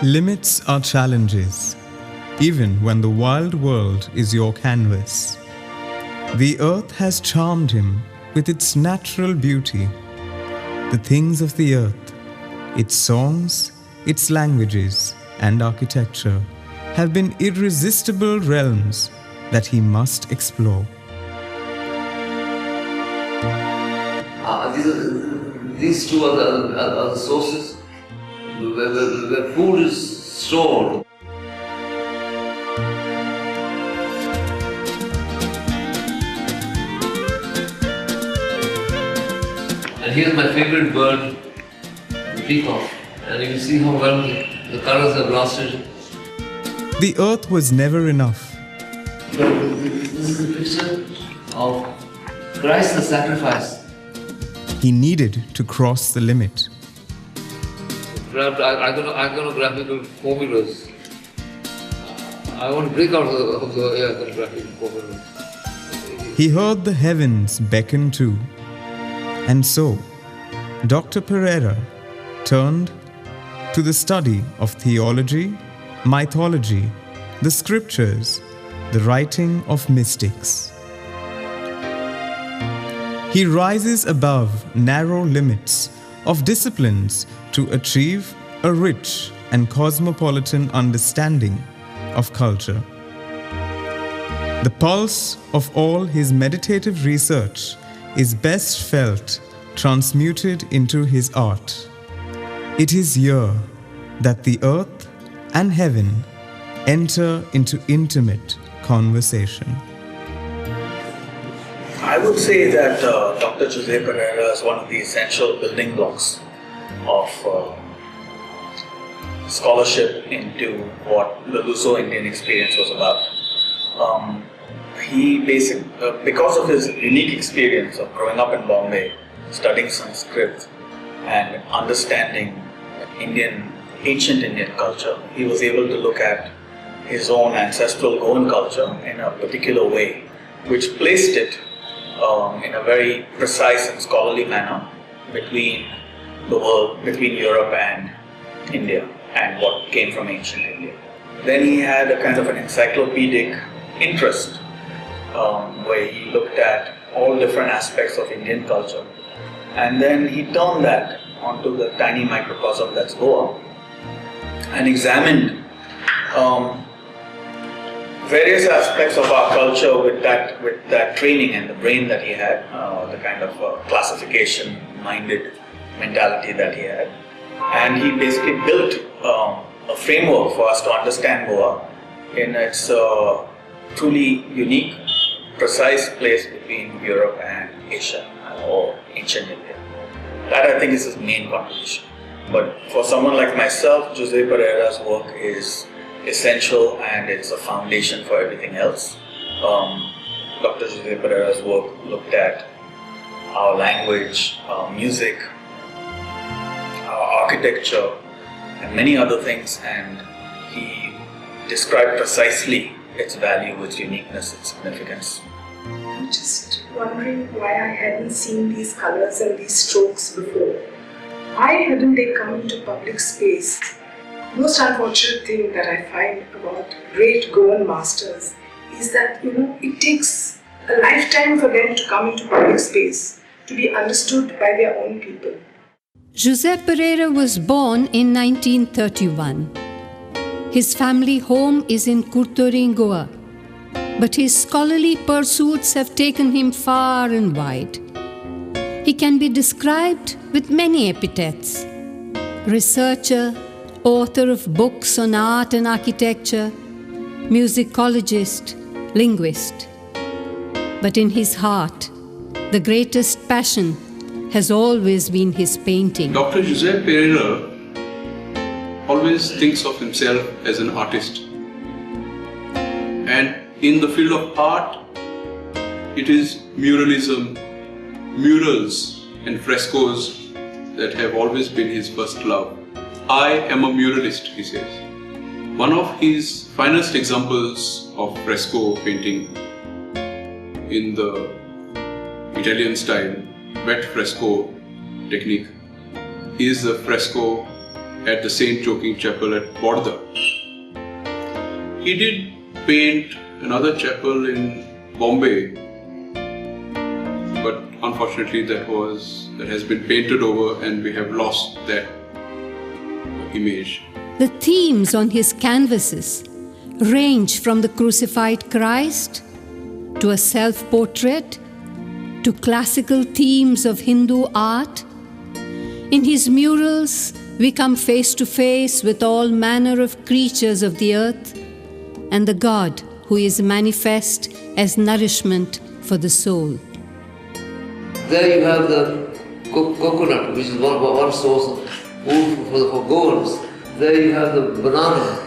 Limits are challenges, even when the wild world is your canvas. The earth has charmed him with its natural beauty. The things of the earth, its songs, its languages, and architecture have been irresistible realms that he must explore. These two are the sources where food is stored. And here's my favorite bird, the peacock. And you can see how well the colors are blasted. The earth was never enough. This is a picture of Christ the sacrifice. He needed to cross the limit. Iconographical formulas. I want to break out of the iconographical formulas. He heard the heavens beckon too. And so, Dr. Pereira turned to the study of theology, mythology, the scriptures, the writing of mystics. He rises above narrow limits of disciplines to achieve a rich and cosmopolitan understanding of culture. The pulse of all his meditative research is best felt transmuted into his art. It is here that the earth and heaven enter into intimate conversation. I would say that Dr. Jose Pereira is one of the essential building blocks of scholarship into what the Luso-Indian experience was about. Because of his unique experience of growing up in Bombay, studying Sanskrit and understanding ancient Indian culture, he was able to look at his own ancestral Goan culture in a particular way, which placed it in a very precise and scholarly manner between the world, between Europe and India, and what came from ancient India. Then he had a kind of an encyclopedic interest where he looked at all different aspects of Indian culture, and then he turned that onto the tiny microcosm that's Goa and examined various aspects of our culture with that training and the brain that he had, the kind of classification-minded mentality that he had. And he basically built a framework for us to understand Goa in its truly unique, precise place between Europe and Asia, or ancient India. That, I think, is his main contribution. But for someone like myself, Jose Pereira's work is essential and it's a foundation for everything else. Dr. Jose Pereira's work looked at our language, our music, our architecture, and many other things, and he described precisely its value, its uniqueness, its significance. I'm just wondering why I hadn't seen these colors and these strokes before. Why hadn't they come into public space? Most unfortunate thing that I find about great Goan masters is that, it takes a lifetime for them to come into public space, to be understood by their own people. Jose Pereira was born in 1931. His family home is in Kurtori, Goa, but his scholarly pursuits have taken him far and wide. He can be described with many epithets: researcher, author of books on art and architecture, musicologist, linguist. But in his heart, the greatest passion has always been his painting. Dr. Jose Pereira always thinks of himself as an artist. And in the field of art, it is muralism, murals and frescoes that have always been his first love. I am a muralist, he says. One of his finest examples of fresco painting in the Italian style, wet fresco technique, is the fresco at the Saint Joachim Chapel at Borda. He did paint another chapel in Bombay, but unfortunately that has been painted over and we have lost that image. The themes on his canvases range from the crucified Christ to a self-portrait to classical themes of Hindu art. In his murals, we come face to face with all manner of creatures of the earth and the God who is manifest as nourishment for the soul. There you have the coconut, which is one source of food for goans. There you have the banana.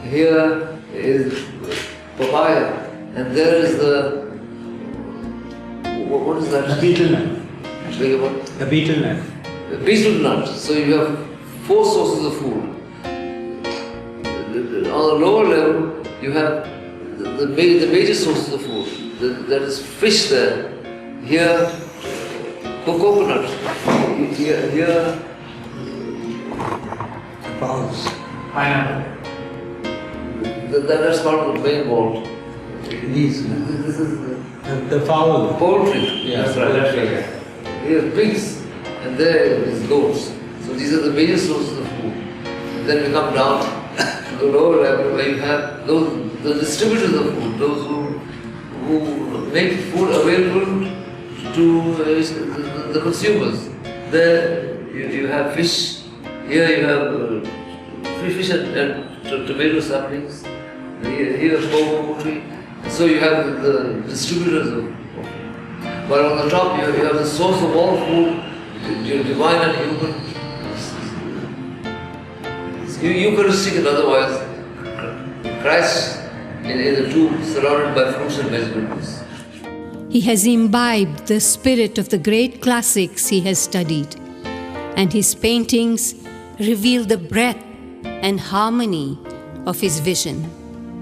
Here is papaya. And there is the... What is that? A betel nut. What? A betel nut. The betel nut. So you have 4 sources of food. On the lower level, you have the major sources of food. There is fish there. Here, coconut. Here Fowls. pineapple. That's part of the main vault. These. This is The fowl. poultry. Yeah, That's right. poultry. Here pigs, and there is goats. So these are the major sources of food. Then we come down to the lower level where you have the distributors of food, those who make food available to the consumers. There you have fish. Here you have fish and tomato saplings. Here poultry. So you have the distributors of food. But on the top you have the source of all food, divine and human. Eucharistic and otherwise, Christ in the tomb surrounded by fruits and vegetables. He has imbibed the spirit of the great classics he has studied, and his paintings reveal the breadth and harmony of his vision.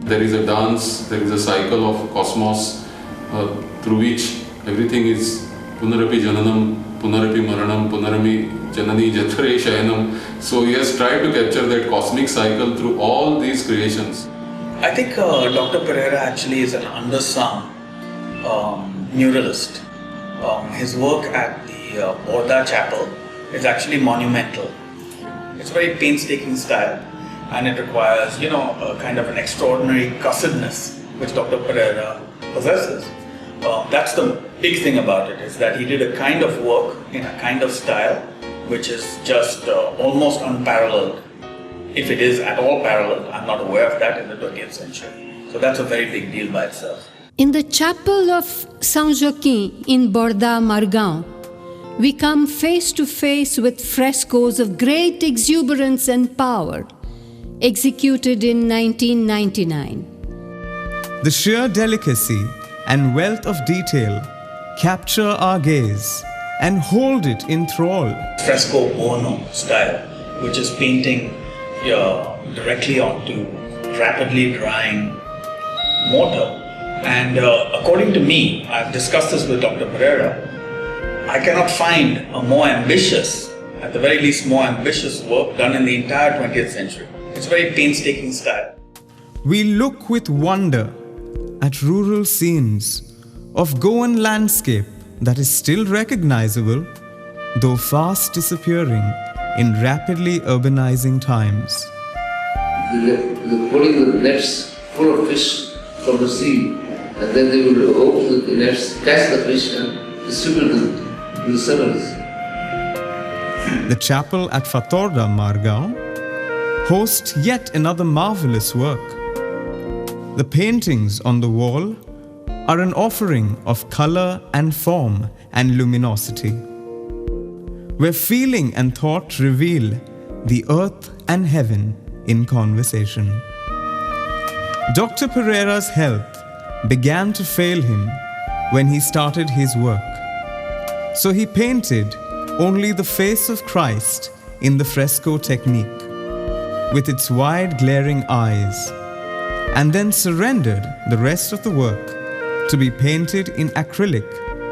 There is a dance, there is a cycle of cosmos through which everything is Punarapi Jananam, Punarapi Maranam, Punarami Janani Jathare Shayanam. So he has tried to capture that cosmic cycle through all these creations. I think Dr. Pereira actually is an undersung muralist. His work at the Borda Chapel is actually monumental. It's a very painstaking style, and it requires, a kind of an extraordinary cussedness which Dr. Pereira possesses. That's the big thing about it, is that he did a kind of work in a kind of style which is just almost unparalleled. If it is at all paralleled, I'm not aware of that in the 20th century. So that's a very big deal by itself. In the chapel of Saint Joachim in Borda, Margao, we come face to face with frescoes of great exuberance and power, executed in 1999. The sheer delicacy and wealth of detail capture our gaze and hold it in thrall. Fresco buono style, which is painting directly onto rapidly drying mortar. And according to me, I've discussed this with Dr. Pereira, I cannot find a more ambitious, at the very least more ambitious work done in the entire 20th century. It's a very painstaking style. We look with wonder at rural scenes of Goan landscape that is still recognizable, though fast disappearing in rapidly urbanizing times. They're putting the nets full of fish from the sea, and then they will open the nets, catch the fish and distribute them to the sellers. The chapel at Fatorda, Margao, hosts yet another marvelous work. The paintings on the wall are an offering of color and form and luminosity, where feeling and thought reveal the earth and heaven in conversation. Dr. Pereira's health began to fail him when he started his work, so he painted only the face of Christ in the fresco technique, with its wide glaring eyes, and then surrendered the rest of the work to be painted in acrylic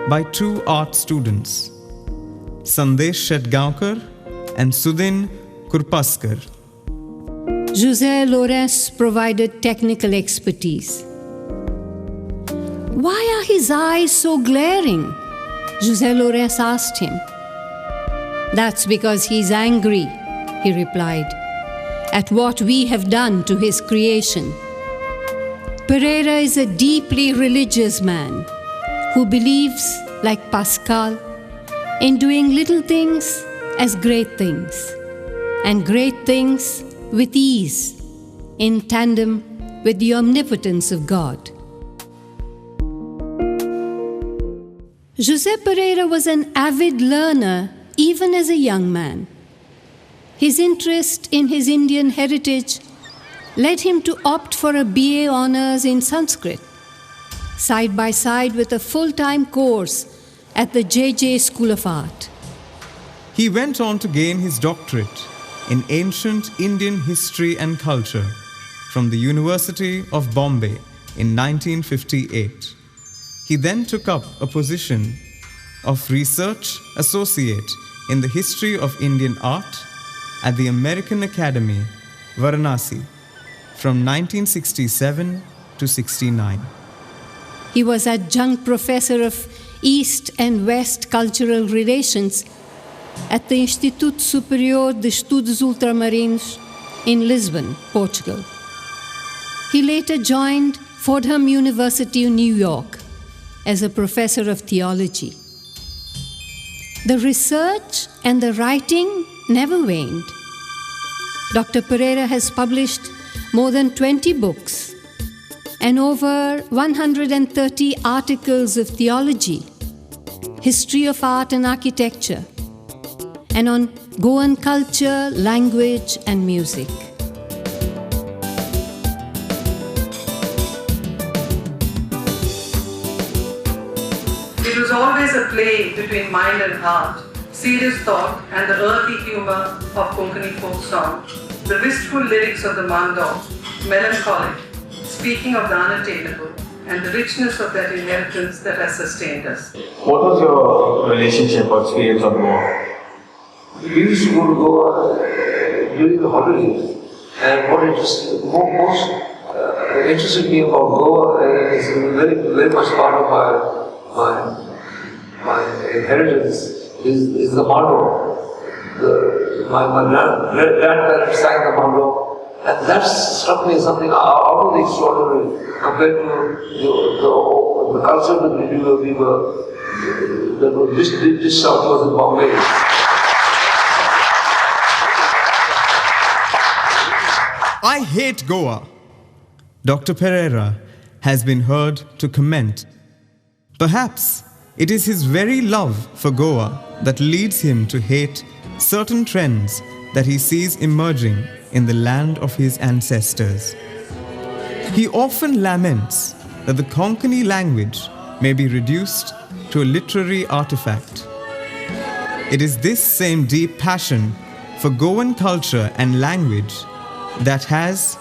by 2 art students, Sandesh Shetgaonkar and Sudhin Kurpaskar. José Lourenço provided technical expertise. "Why are his eyes so glaring?" José Lourenço asked him. "That's because he's angry," he replied, "at what we have done to his creation." Pereira is a deeply religious man who believes, like Pascal, in doing little things as great things, and great things with ease, in tandem with the omnipotence of God. José Pereira was an avid learner even as a young man. His interest in his Indian heritage led him to opt for a BA honours in Sanskrit, side by side with a full-time course at the JJ School of Art. He went on to gain his doctorate in ancient Indian history and culture from the University of Bombay in 1958. He then took up a position of research associate in the history of Indian art at the American Academy, Varanasi, from 1967 to 69. He was adjunct professor of East and West Cultural Relations at the Instituto Superior de Estudos Ultramarinos in Lisbon, Portugal. He later joined Fordham University in New York as a professor of theology. The research and the writing never waned. Dr. Pereira has published more than 20 books and over 130 articles of theology, history of art and architecture, and on Goan culture, language, and music. It was always a play between mind and heart, serious thought and the earthy humor of Konkani folk song, the wistful lyrics of the Mando, melancholic, speaking of the unattainable, and the richness of that inheritance that has sustained us. What was your relationship or experience on Goa? We used to go to Goa during the holidays, and what most interested me about Goa is very much part of my inheritance is the Mando. My grandparents sang the Mando, and that struck me as something out of the extraordinary compared to the culture that was dished out to us in Bombay. I hate Goa, Dr. Pereira has been heard to comment. Perhaps it is his very love for Goa that leads him to hate certain trends that he sees emerging in the land of his ancestors. He often laments that the Konkani language may be reduced to a literary artifact. It is this same deep passion for Goan culture and language that has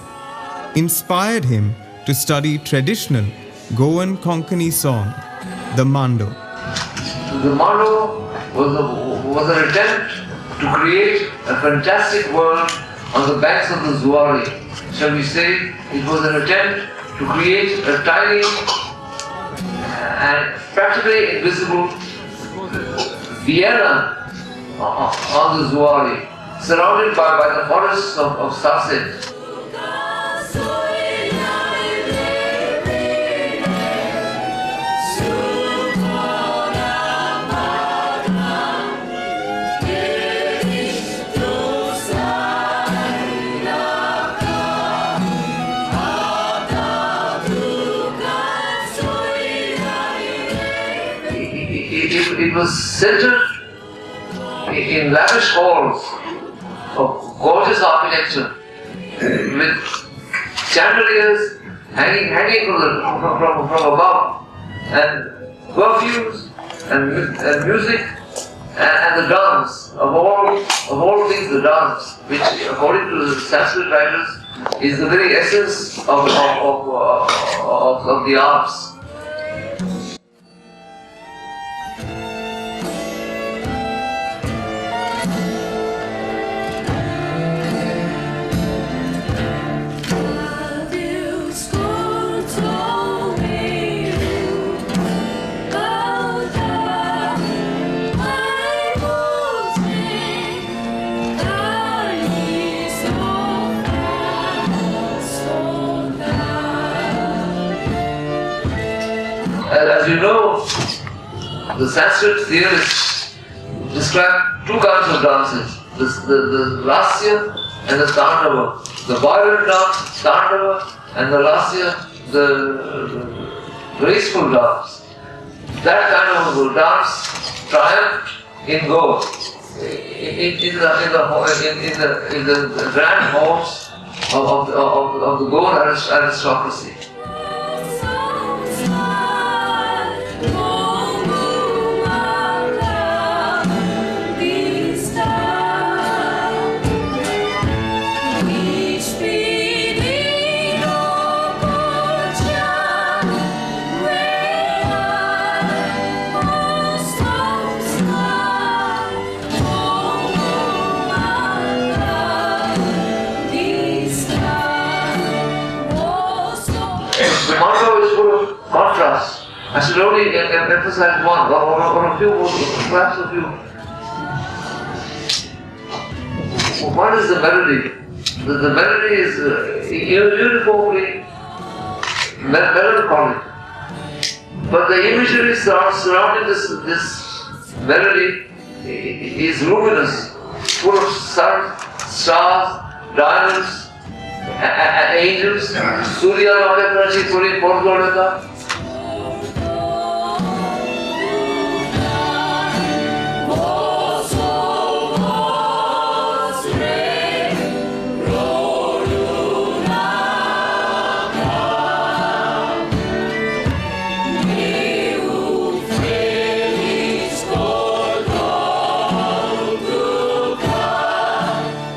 inspired him to study traditional Goan Konkani song, the Mando. The Mando was an attempt to create a fantastic world on the banks of the Zuari. Shall we say, it was an attempt to create a tiny and practically invisible Vienna on the Zuari, surrounded by the forests of Cecil. It was centered in lavish halls of gorgeous architecture with chandeliers hanging from above, and perfumes and music and the dance of all things, the dance, which according to the Sanskrit writers is the very essence of the arts. As you know, the Sanskrit theorists describe two kinds of dances, the Lasya and the Tandava. The violent dance, Tandava, and the Lasya, the graceful dance. That kind of dance triumphed in Goa, in the grand halls of the Goan aristocracy. Contrast. I should only emphasize one or a few, perhaps a few. One is the melody. The melody is uniformly melancholic. But the imagery surrounding this melody is luminous, full of sun, stars, diamonds, angels, Surya Rametrashi Puri Pordoleta.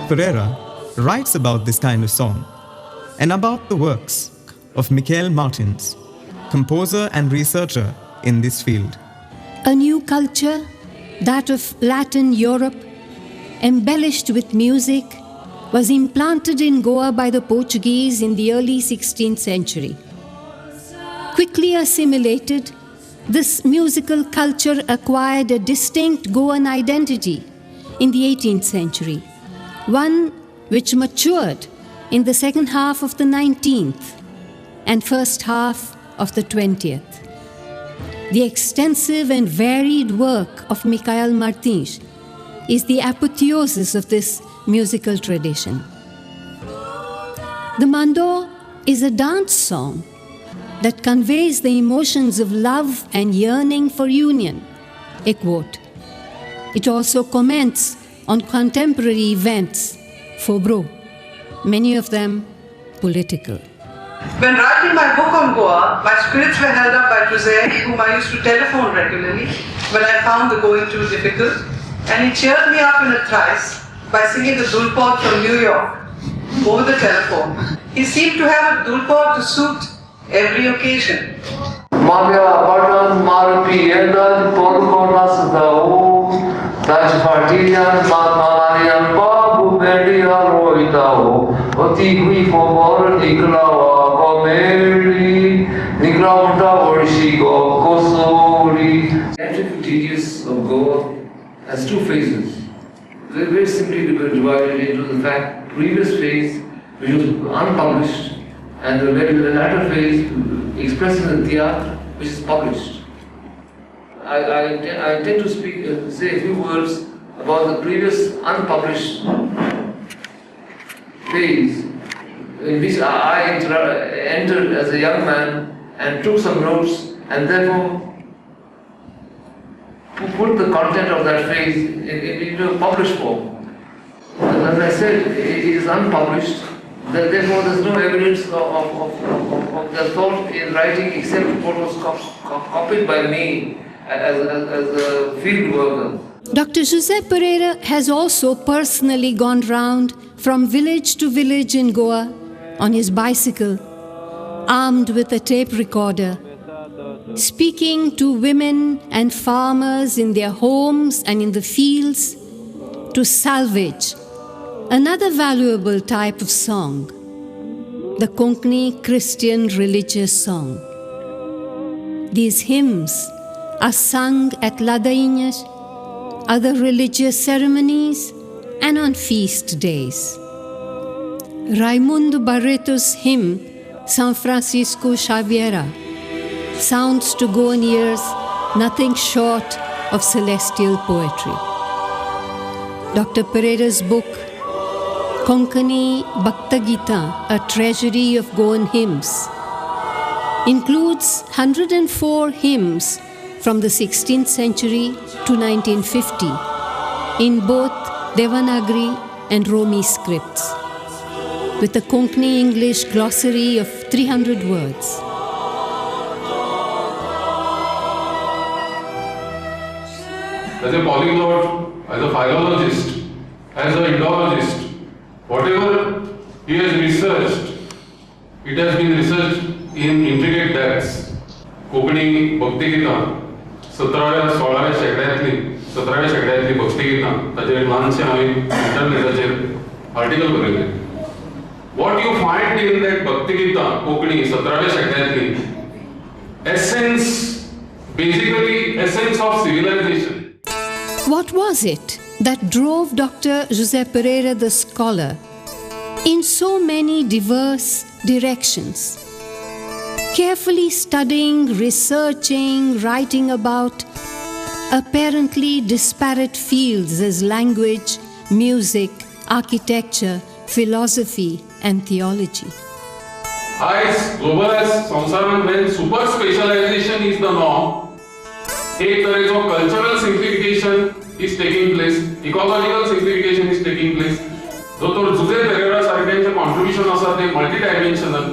Pereira writes about this kind of song and about the works of Michael Martins, composer and researcher in this field. A new culture, that of Latin Europe, embellished with music, was implanted in Goa by the Portuguese in the early 16th century. Quickly assimilated, this musical culture acquired a distinct Goan identity in the 18th century, one which matured in the second half of the 19th and first half of the 20th. The extensive and varied work of Michael Martins is the apotheosis of this musical tradition. The Mando is a dance song that conveys the emotions of love and yearning for union, a quote. It also comments on contemporary events, fobro, many of them political. When writing my book on Goa, my spirits were held up by Cecil, whom I used to telephone regularly when I found the going too difficult, and he cheered me up in a trice by singing the Dulpod from New York over the telephone. He seemed to have a Dulpod to suit every occasion. Theatrical genius of Goa has two phases. Very simply divided into the previous phase, which was unpublished, and the latter phase expressed in the theatre, which is published. I intend to say a few words about the previous unpublished phase, in which I entered as a young man and took some notes, and therefore put the content of that phase into a published form. As I said, it is unpublished. Therefore, there is no evidence of the thought in writing except what was copied by me as a field worker. Dr. José Pereira has also personally gone round from village to village in Goa on his bicycle, armed with a tape recorder, speaking to women and farmers in their homes and in the fields to salvage another valuable type of song, the Konkani Christian religious song. These hymns are sung at ladainhas, other religious ceremonies, and on feast days. Raimundo Barreto's hymn, São Francisco Xaviera, sounds to Goan ears nothing short of celestial poetry. Dr. Pereira's book, Konkani Bhakta Gita, a treasury of Goan hymns, includes 104 hymns from the 16th century to 1950 in both Devanagari and Romi scripts, with a Konkani English glossary of 300 words. As a polyglot, as a philologist, as an Indologist, whatever he has researched, it has been researched in intricate depths. Konkani भक्तिगीतां 17व्या शेंकड्यांतली भक्तिगीतां ताचेर एक ल्हानशें हांवें इंटरनेटाचेर article बरयलें. What you find in that भक्तिगीतां कोंकणी 17व्या शेंकड्यांतली essence, basically essence of civilization. What was it that drove Dr. José Pereira the scholar in so many diverse directions? Carefully studying, researching, writing about apparently disparate fields as language, music, architecture, philosophy, and theology. As global as संवसारांत when super specialization is the norm, एक तरेचो cultural simplification is taking place, ecological simplification is taking place. Dr. José Pereira सारक्यांचे contribution आसा ते multidimensional,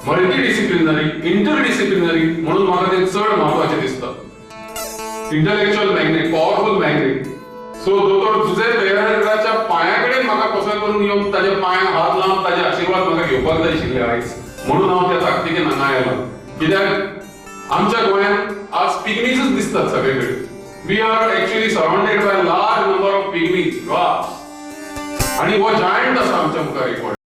multidisciplinary, interdisciplinary म्हणून म्हाका ते चड महत्वाचे दिसता. Intellectual magnet, powerful magnet. So Dr. José Pereiraच्या पांया कडेन म्हाका कसो करून येवन ताच्या पांयाक हात लावन ताचे आशीर्वाद म्हाका घेवपाक जाय आशिल्ले आयज. म्हणून हांव त्या ताकतीकेन हांगा आयलो. कित्याक आमच्या गोंयांत आज पिगमीजच दिसतात सगळे कडेन. We are actually surrounded by a large number of pygmies, dwarfs. आणि वो giant आसा आमच्या मुखार एक